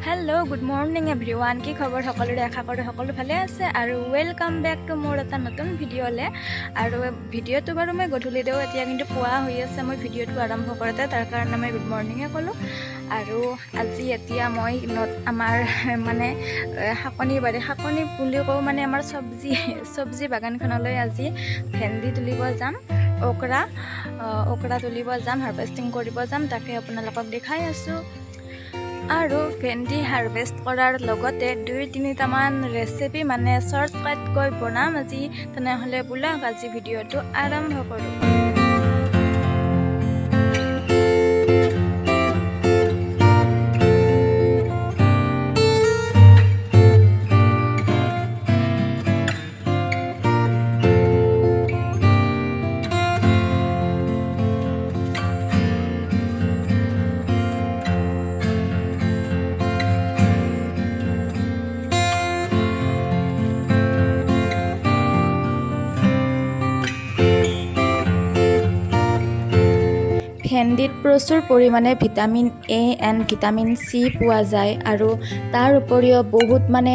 Hello good morning everyone की खबर सकलोरे आशा करो सकलो भाले आछे आरो वेलकाम बैक टू मोर एटा नतुन भिडिओले आरो भिडिओটো बारो मैं गधुली देउ एतिया किन्तु पुआ होई आछे मैं भिडिओটো आरम्भ करते तार कारणे मैं गुड मर्निंगे कलो आरो আজি एतिया मैं आमार माने हाकनी बारी हाकनी बुली कौ माने आमार सब्जी बागानखनলৈ আজি भेंडी तुलिब जाम ओकरा तुलिब जाम हार्वेस्टिंग करिब जाम ताके आपनालोকক देखाइ आछु आरो भेंडी हार्वेस्ट करार लगते 2-3टामान रेसिपि माने शॉर्टकाट কৈ বনাম আজি তেনেহলে বুলাক আজি ভিডিওটো আৰম্ভ কৰো। भेंडीत प्रचुर परिमाणे ভিটামিন ए एंड ভিটামিन सी পোৱা যায় আৰু তাৰ উপৰিও বহুত মানে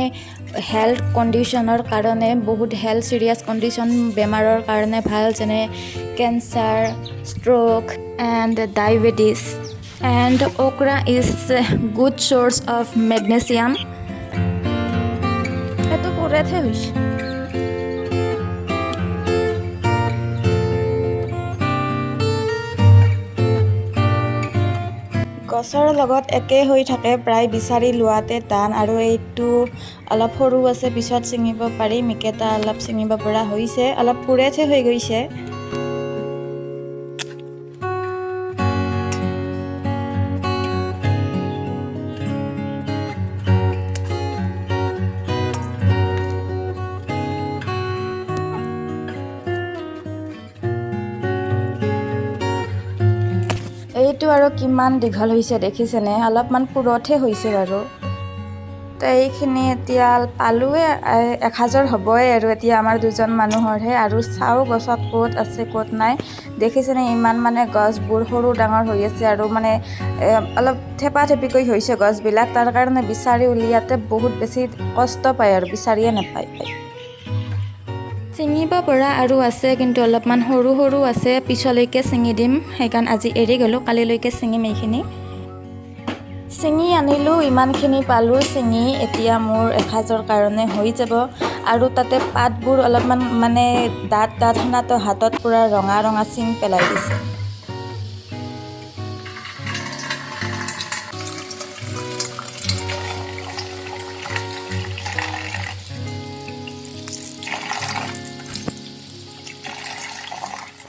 হেল্থ কন্ডিশনৰ কাৰণে বহুত হেল্থ সিৰিয়াস কন্ডিশন বেমাৰৰ কাৰণে ভাল যেনে cancer stroke and diabetes and okra is a good source of magnesium এটো পৰেতে হৈছে গছৰ লগত একে হৈ থাকে প্ৰায় বিচাৰি লোৱাতে টান আৰু এইটো অলপ সৰু আছে পিছত ছিঙিব পাৰি মিকেটা অলপ ছিঙিব পৰা হৈছে অলপ পুৰেতে হৈ গৈছে এইটো আৰু কিমান দীঘল হৈছে দেখিছেনে অলপমান পুৰঠে হৈছে বাৰু তো এইখিনি এতিয়া পালুৱে 1000 হ'বই আৰু এতিয়া আমাৰ দুজন মানুহৰহে আৰু চাও গছত ক'ত আছে ক'ত নাই দেখিছেনে ইমান মানে গছবোৰ সৰু ডাঙৰ হৈ আছে আৰু মানে অলপ থেপাথেপিকৈ হৈছে গছবিলাক তাৰ কাৰণে বিচাৰি উলিয়াতে বহুত বেছি কষ্ট পায় আৰু বিচাৰিয়ে নাপায় চিঙিব পৰা আৰু আছে কিন্তু অলপমান সৰু সৰু আছে পিছলৈকে চিঙি দিম হেকান আজি এৰি গলো কালিলৈকে চিঙিম এইখিনি চিঙি আনিলো ইমানখিনি পালো চিঙি এতিয়া মোৰ 1000 কাৰণে হৈ যাব আৰু তাতে পাতবোৰ অলপমান মানে দাঁত হানাটো হাতত পুৰা ৰঙা ৰঙা চিং পেলাই দিছে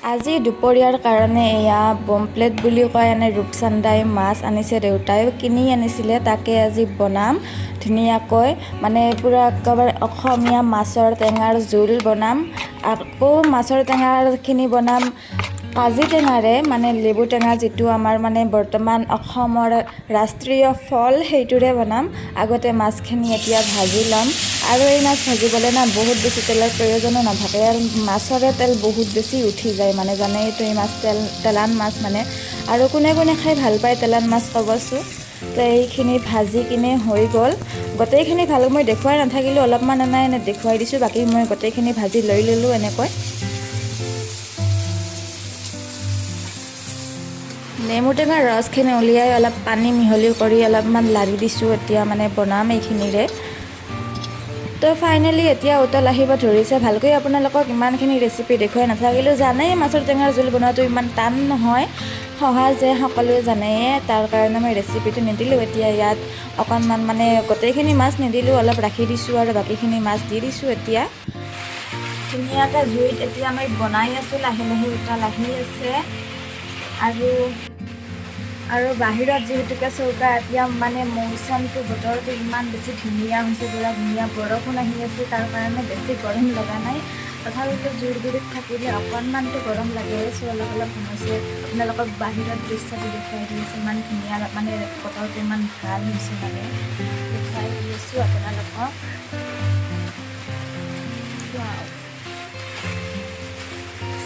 আজি দুপৰীয়াৰ কাৰণে এয়া বমপ্লেট বুলি কয় এনে ৰূপচান্দাই মাছ আনিছে দেউতাই কিনি আনিছিলে তাকে আজি বনাম ধুনিয়াকৈ মানে পুৰা একেবাৰে অসমীয়া মাছৰ টেঙাৰ জোল বনাম আকৌ মাছৰ টেঙাৰখিনি বনাম কাজি টেঙাৰে মানে লেবু টেঙা যেটো আমাৰ মানে বৰ্তমান অসমৰ ৰাষ্ট্ৰীয় ফল হেইটোৰে বনাম আগতে মাছখিনি এতিয়া ভাজি লম আৰু এই মাছ ভাজিবলৈ না বহুত বেছি তেলৰ প্ৰয়োজনো নাথাকে আৰু মাছৰে তেল বহুত বেছি উঠি যায় মানে জানে এইটো এই মাছ তেলান মাছ মানে আৰু কোনে কোনে খাই ভাল পায় তেলান মাছ কবছো তো এইখিনি ভাজি কিনে হৈ গ'ল গোটেইখিনি ভাল মই দেখুৱাই নাথাকিলো অলপমান এনে দেখুৱাই দিছো বাকি মই গোটেইখিনি ভাজি লৈ ললো এনেকৈ নেমু টেঙাৰ ৰসখিনি উলিয়াই অলপ পানী মিহলি কৰি অলপমান লাৰি দিছো এতিয়া মানে বনাম এইখিনিৰে তো ফাইনালি এতিয়া উতল আহিব ধৰিছে ভালকৈ আপোনালোকক ইমানখিনি ৰেচিপি দেখুৱাই নাথাকিলো জানেই মাছৰ টেঙাৰ জোল বনোৱাটো ইমান টান নহয় সহজে সকলোৱে জানে তাৰ কাৰণে মই ৰেচিপিটো নিদিলো এতিয়া ইয়াত অকণমান মানে গোটেইখিনি মাছ নিদিলো অলপ ৰাখি দিছো আৰু বাকিখিনি মাছ দি দিছো এতিয়া ধুনীয়াকৈ জুইত এতিয়া মই বনাই আছো লাহে লাহে উতল আহি আছে আৰু বাহিৰত যেহেতুকে চৌকা এতিয়া মানে মৌচমটো বতৰটো ইমান বেছি ধুনীয়া হৈছে পুৰা ধুনীয়া বৰষুণ আহি আছে তাৰ কাৰণে বেছি গৰম লগা নাই তথাপিতো জুইৰ গুৰিত থাকিলে অকণমানটো গৰম লাগে অলপ অলপ হৈছে আপোনালোকক বাহিৰত দৃশ্যটো দেখুৱাই দি আছোঁ ইমান ধুনীয়া মানে বতৰটো ইমান ভাল হৈছে মানে দেখুৱাই দি আছোঁ আপোনালোকক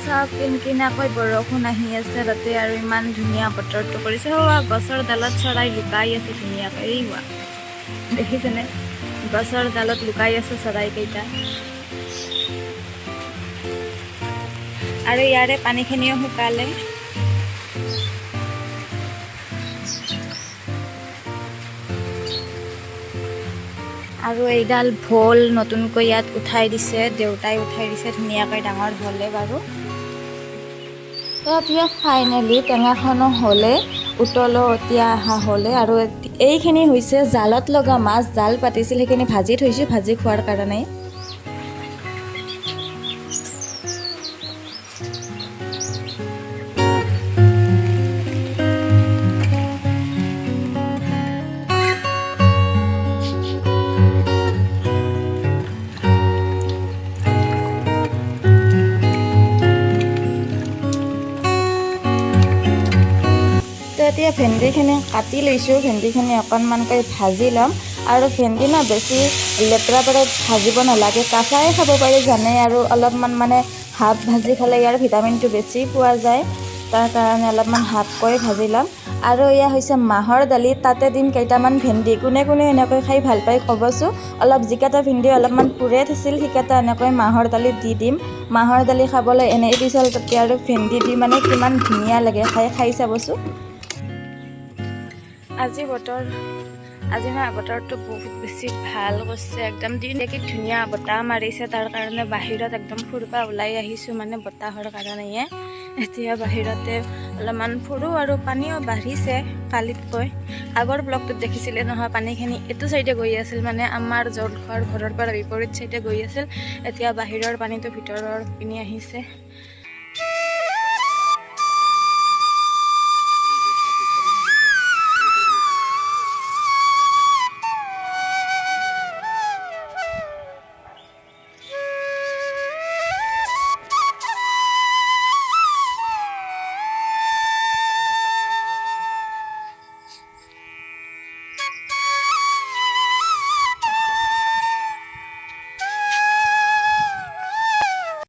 চাওক কিনকিনাকৈ বৰষুণ আহি আছে তাতে আৰু ইমান ধুনীয়া বতৰটো কৰিছে হোৱা গছৰ ডালত চৰাই লুকাই আছে ধুনীয়াকৈ হোৱা দেখিছেনে গছৰ ডালত লুকাই আছে চৰাইকেইটা। আৰু ইয়াৰে পানীখিনিও শুকালে। আৰু এইডাল ভোল নতুনকৈ ইয়াত উঠাই দিছে, দেউতাই উঠাই দিছে, ধুনীয়াকৈ ডাঙৰ হ'লে বাৰু। তো এতিয়া ফাইনেলি টেঙাখনো হ'লে, উতলতি অহা হ'লে। আৰু এইখিনি হৈছে জালত লগা মাছ, জাল পাতিছিল সেইখিনি ভাজি থৈছোঁ, ভাজি খোৱাৰ কাৰণে। এতিয়া ভেন্দিখিনি কাটি লৈছোঁ, ভেন্দিখিনি অকণমানকৈ ভাজি ল'ম। আৰু ভেন্দি না বেছি লেতেৰা পৰা ভাজিব নালাগে, কাঁচাই খাব পাৰি জানে। আৰু অলপমান মানে হাফ ভাজি খালে ইয়াৰ ভিটামিনটো বেছি পোৱা যায়, তাৰ কাৰণে অলপমান হাফকৈ ভাজি ল'ম। আৰু এয়া হৈছে মাহৰ দালি, তাতে দিম কেইটামান ভেন্দি। কোনে কোনে এনেকৈ খাই ভাল পায় ক'বচোন। অলপ যিকেইটা ভেন্দি অলপমান পুৰে থৈছিল সেইকেইটা এনেকৈ মাহৰ দালিত দি দিম। মাহৰ দালি খাবলৈ এনেই পিছল তাতে আৰু ভেন্দি দি মানে কিমান ধুনীয়া লাগে খাই চাবচোন। আজি না বতৰটো বহুত বেছি ভাল কৰিছে, একদম কি ধুনীয়া বতাহ মাৰিছে, তাৰ কাৰণে বাহিৰত একদম ফুৰিব ওলাই আহিছোঁ, মানে বতাহৰ কাৰণে। এতিয়া বাহিৰতে অলপমান ফুৰোঁ। আৰু পানীও বাঢ়িছে কালিতকৈ। আগৰ ব্লগটোত দেখিছিলে নহয়, পানীখিনি এইটো চাইডে গৈ আছিল, মানে আমাৰ য'ত ঘৰৰ পৰা বিপৰীত চাইডে গৈ আছিল। এতিয়া বাহিৰৰ পানীটো ভিতৰৰ পিনে আহিছে।